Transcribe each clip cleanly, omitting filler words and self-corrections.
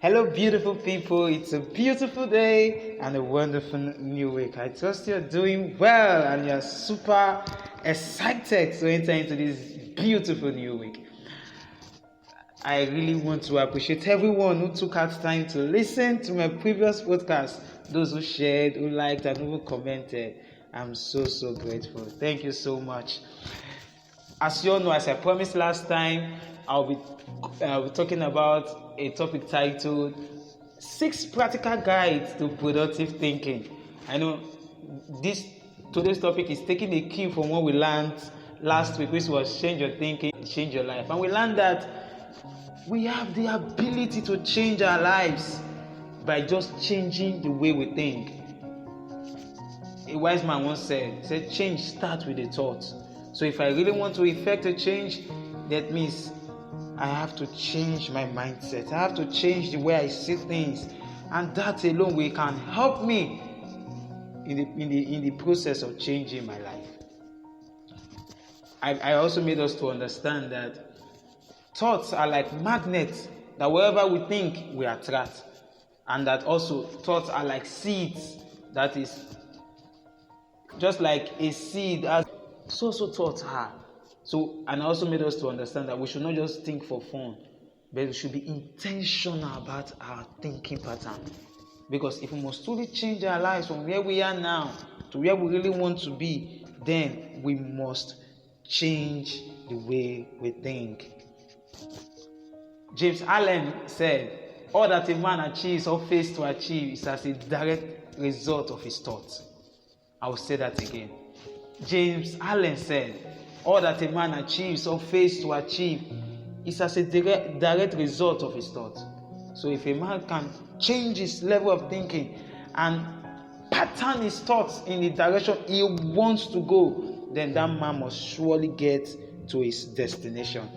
Hello, beautiful people. It's a beautiful day and a wonderful new week. I trust you're doing well and you're super excited to enter into this beautiful new week. I really want to appreciate everyone who took out time to listen to my previous podcast, those who shared, who liked, and who commented. I'm so grateful. Thank you so much. As you all know, as I promised last time, I'll be talking about a topic titled 6 Practical Guides to Productive Thinking. I know today's topic is taking a cue from what we learned last week, which was change your thinking, change your life. And we learned that we have the ability to change our lives by just changing the way we think. A wise man once said, change starts with a thought. So if I really want to effect a change, that means I have to change my mindset. I have to change the way I see things. And that alone can help me in the process of changing my life. I also made us to understand that thoughts are like magnets, that wherever we think, we attract. And that also thoughts are like seeds, that is just like a seed, as so thoughts are. So, and I also made us to understand that we should not just think for fun, but we should be intentional about our thinking pattern. Because if we must truly change our lives from where we are now to where we really want to be, then we must change the way we think. James Allen said, all that a man achieves or fails to achieve is as a direct result of his thoughts. I will say that again. James Allen said, all that a man achieves or fails to achieve is as a direct result of his thoughts. So if a man can change his level of thinking and pattern his thoughts in the direction he wants to go, then that man must surely get to his destination.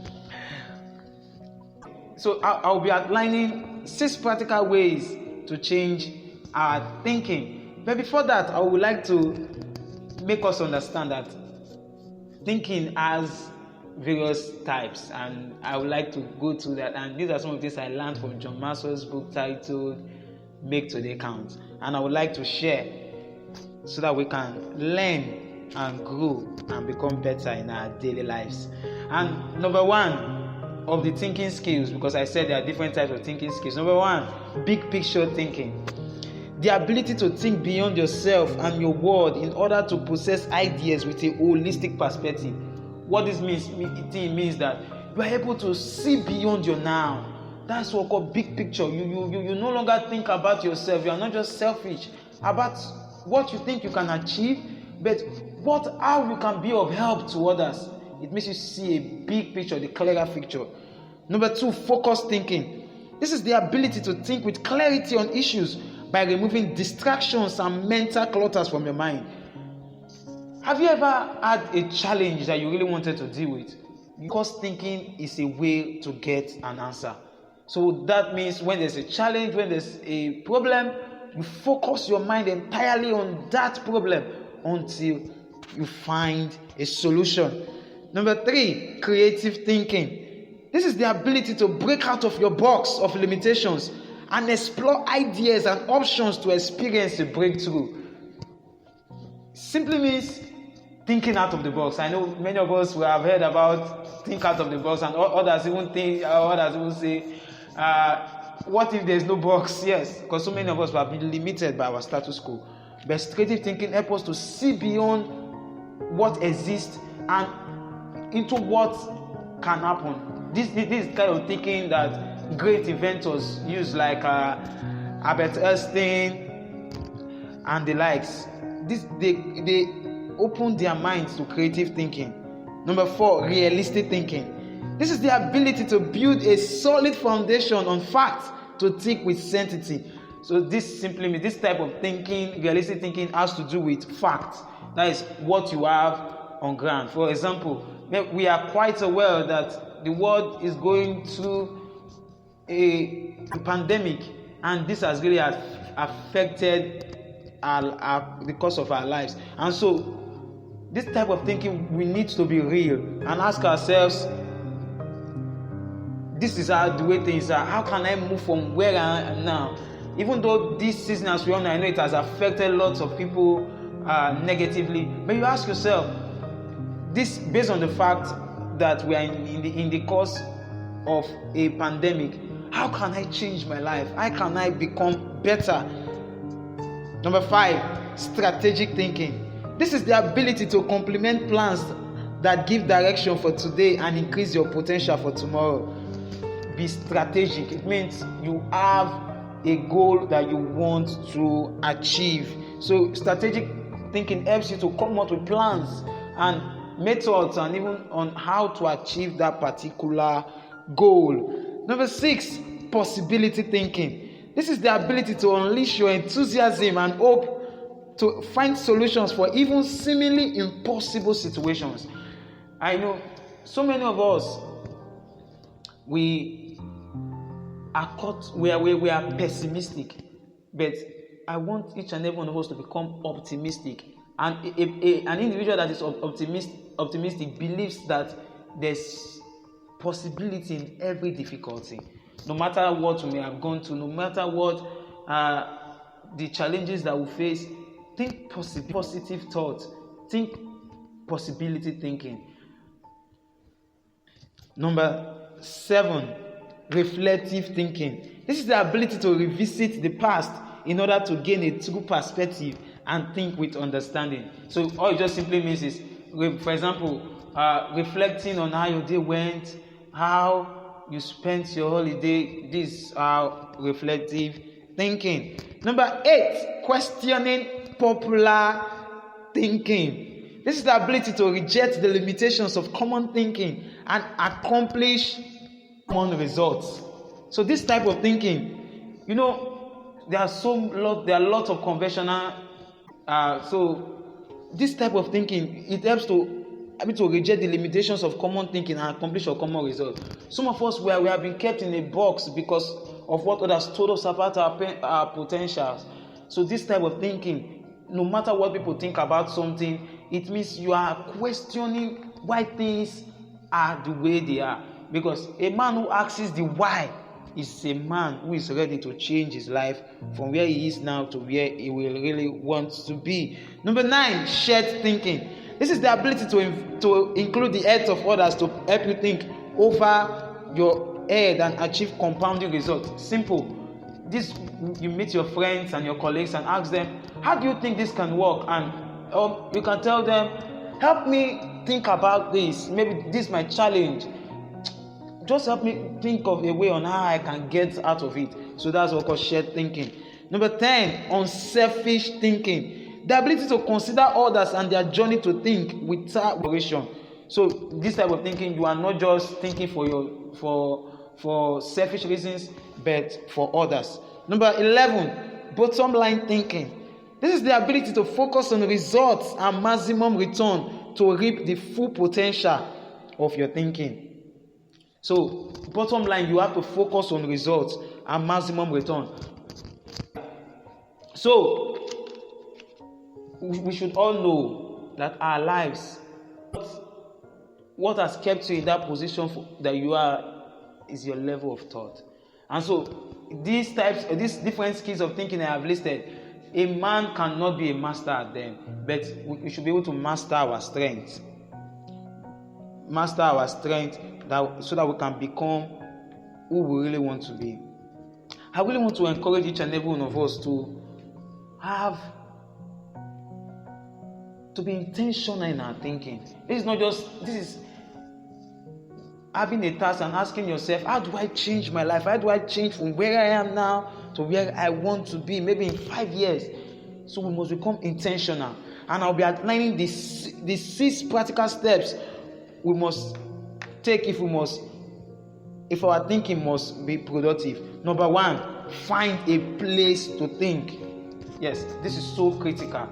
So I'll be outlining 6 practical ways to change our thinking. But before that, I would like to make us understand that thinking has various types, and I would like to go through that. And these are some of the things I learned from John Maxwell's book titled Make Today Count. And I would like to share so that we can learn and grow and become better in our daily lives. And number 1 of the thinking skills, because I said there are different types of thinking skills. Number 1, big picture thinking. The ability to think beyond yourself and your world in order to process ideas with a holistic perspective. What this means that you are able to see beyond your now. That's what we call big picture. You no longer think about yourself. You are not just selfish about what you think you can achieve, but how you can be of help to others. It makes you see a big picture, the clearer picture. Number 2, focused thinking. This is the ability to think with clarity on issues by removing distractions and mental clutters from your mind. Have you ever had a challenge that you really wanted to deal with? Because thinking is a way to get an answer. So that means when there's a challenge, when there's a problem, you focus your mind entirely on that problem until you find a solution. Number 3, creative thinking. This is the ability to break out of your box of limitations and explore ideas and options to experience a breakthrough. Simply means thinking out of the box. I know many of us will have heard about think out of the box, and others even say, what if there's no box? Yes, because so many of us have been limited by our status quo. But creative thinking helps us to see beyond what exists and into what can happen. This is kind of thinking that great inventors use, like Albert Einstein and the likes. They open their minds to creative thinking. Number 4, realistic thinking. This is the ability to build a solid foundation on facts to think with certainty. So this simply means this type of thinking, realistic thinking, has to do with facts. That is what you have on ground. For example, we are quite aware that the world is going through a pandemic, and this has really affected the course of our lives. And so this type of thinking, we need to be real and ask ourselves, this is how the way things are. How can I move from where I am now? Even though this season, as we all know, I know it has affected lots of people negatively, but you ask yourself, this based on the fact that we are in the course of a pandemic, how can I change my life? How can I become better? Number 5, strategic thinking. This is the ability to complement plans that give direction for today and increase your potential for tomorrow. Be strategic. It means you have a goal that you want to achieve. So strategic thinking helps you to come up with plans and methods and even on how to achieve that particular goal. Number 6, possibility thinking. This is the ability to unleash your enthusiasm and hope to find solutions for even seemingly impossible situations. I know so many of us, we are pessimistic, but I want each and every one of us to become optimistic. And an individual that is optimistic believes that there's possibility in every difficulty. No matter what we may have gone through, no matter what the challenges that we face, think positive thoughts, think possibility thinking. Number 7, reflective thinking. This is the ability to revisit the past in order to gain a true perspective and think with understanding. So all it just simply means is, for example, reflecting on how your day went, how you spent your holiday. This is reflective thinking. Number 8, questioning popular thinking. This is the ability to reject the limitations of common thinking and accomplish common results. So this type of thinking, there are lots of conventional. So this type of thinking, it helps to reject the limitations of common thinking and accomplish a common result. Some of us, we have been kept in a box because of what others told us about our potentials. So this type of thinking, no matter what people think about something, it means you are questioning why things are the way they are. Because a man who asks the why is a man who is ready to change his life from where he is now to where he will really want to be. Number 9, shared thinking. This is the ability to include the heads of others to help you think over your head and achieve compounding results. Simple. You meet your friends and your colleagues and ask them, how do you think this can work? And you can tell them, help me think about this. Maybe this is my challenge. Just help me think of a way on how I can get out of it. So that's what we call shared thinking. Number 10, unselfish thinking. The ability to consider others and their journey to think without evaluation. So this type of thinking, you are not just thinking for selfish reasons, but for others. Number 11, bottom line thinking. This is the ability to focus on results and maximum return to reap the full potential of your thinking. So, bottom line, you have to focus on results and maximum return. So, we should all know that our lives, what has kept you in that position that you are, is your level of thought. And so, these different skills of thinking I have listed, a man cannot be a master at them, but we should be able to master our strength. Master our strength so that we can become who we really want to be. I really want to encourage each and every one of us to be intentional in our thinking. This is having a task and asking yourself, how do I change my life? How do I change from where I am now to where I want to be, maybe in 5 years? So we must become intentional. And I'll be outlining the 6 practical steps we must take if our thinking must be productive. Number 1, find a place to think. Yes, this is so critical.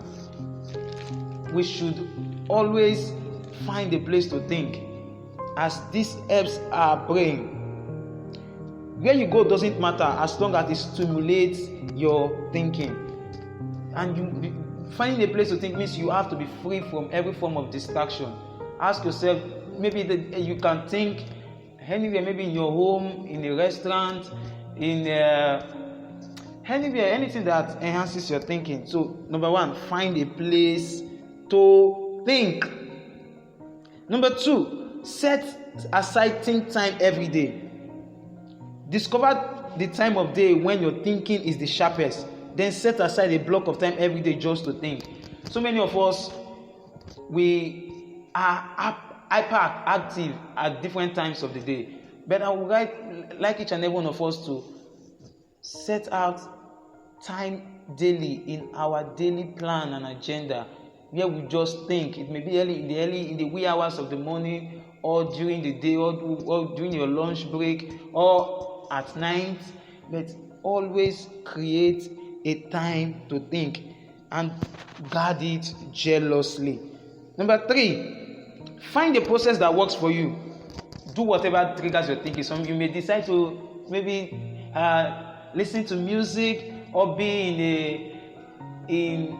We should always find a place to think, as this helps our brain. Where you go doesn't matter as long as it stimulates your thinking. And finding a place to think means you have to be free from every form of distraction. Ask yourself, maybe you can think anywhere, maybe in your home, in a restaurant, in anywhere, anything that enhances your thinking. So, number one, find a place to think. Number two, set aside think time every day. Discover the time of day when your thinking is the sharpest. Then set aside a block of time every day just to think. So many of us, we are hyperactive at different times of the day. But I would like each and every one of us to set out time daily in our daily plan and agenda where we just think. It may be early in the wee hours of the morning, or during the day, or during your lunch break, or at night. But always create a time to think and guard it jealously. Number three, find a process that works for you. Do whatever triggers your thinking. Some you may decide to maybe listen to music or be in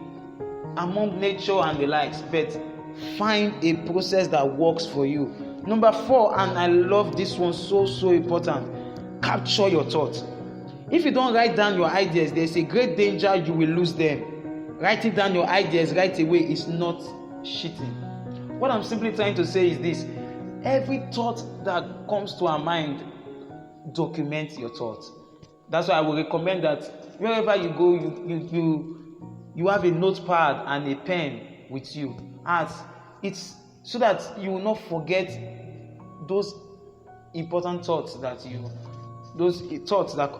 among nature and the likes, but find a process that works for you. Number four, and I love this one, so important, capture your thoughts. If you don't write down your ideas, there's a great danger you will lose them. Writing down your ideas right away is not cheating. What I'm simply trying to say is this: every thought that comes to our mind, document your thoughts. That's why I would recommend that wherever you go, you have a notepad and a pen with you, as it's so that you will not forget those important thoughts that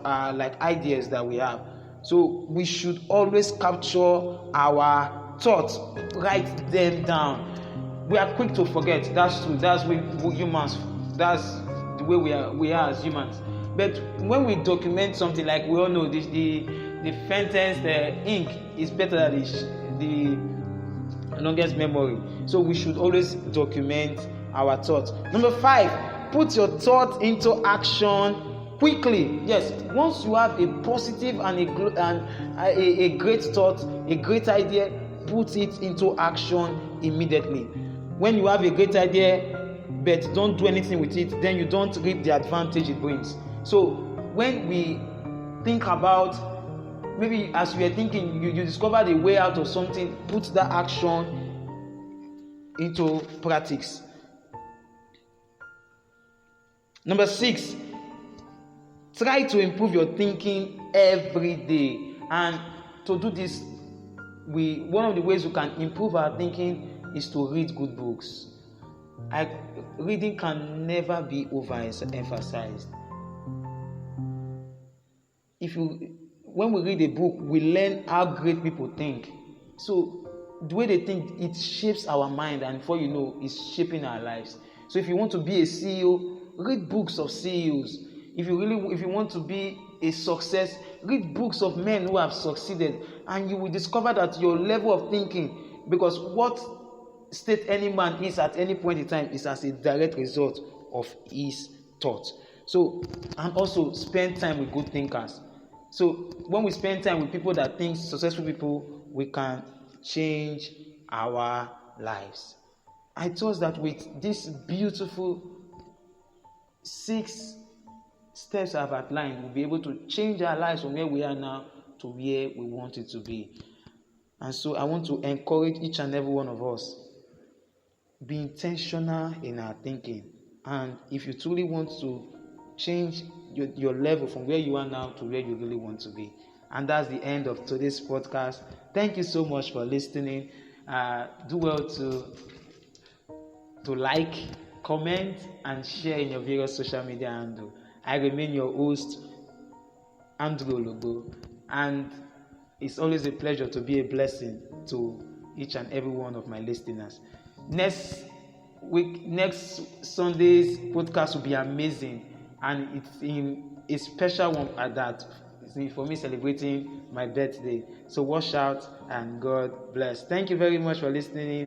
are like ideas that we have. So we should always capture our thoughts, write them down. We are quick to forget. That's true. That's we humans. That's the way we are as humans. But when we document something, like we all know, the faintest ink is better than the longest memory. So we should always document our thoughts. Number five, put your thoughts into action quickly. Yes, once you have a positive and a great thought, a great idea, put it into action immediately. When you have a great idea but don't do anything with it, then you don't reap the advantage it brings. So when we think about, maybe as we are thinking, you discover the way out of something, put that action into practice. Number 6, try to improve your thinking every day. And to do this, one of the ways we can improve our thinking is to read good books. Reading can never be overemphasized. When we read a book, we learn how great people think. So the way they think, it shapes our mind, and before you know, it's shaping our lives. So if you want to be a CEO, read books of CEOs. If you want to be a success, read books of men who have succeeded, and you will discover that your level of thinking, because what state any man is at any point in time is as a direct result of his thoughts. So, and also spend time with good thinkers. So when we spend time with people that think, successful people, we can change our lives. I trust that with this beautiful 6 steps I've outlined, we'll be able to change our lives from where we are now to where we want it to be. And so I want to encourage each and every one of us, be intentional in our thinking. And if you truly want to change your level from where you are now to where you really want to be. And that's the end of today's podcast. Thank you so much for listening. Do well to like, comment, and share in your various social media handle. I remain your host, Andrew Logo, and it's always a pleasure to be a blessing to each and every one of my listeners. Next Sunday's podcast will be amazing, and it's in a special one at that. It's for me celebrating my birthday. So watch out, and God bless. Thank you very much for listening.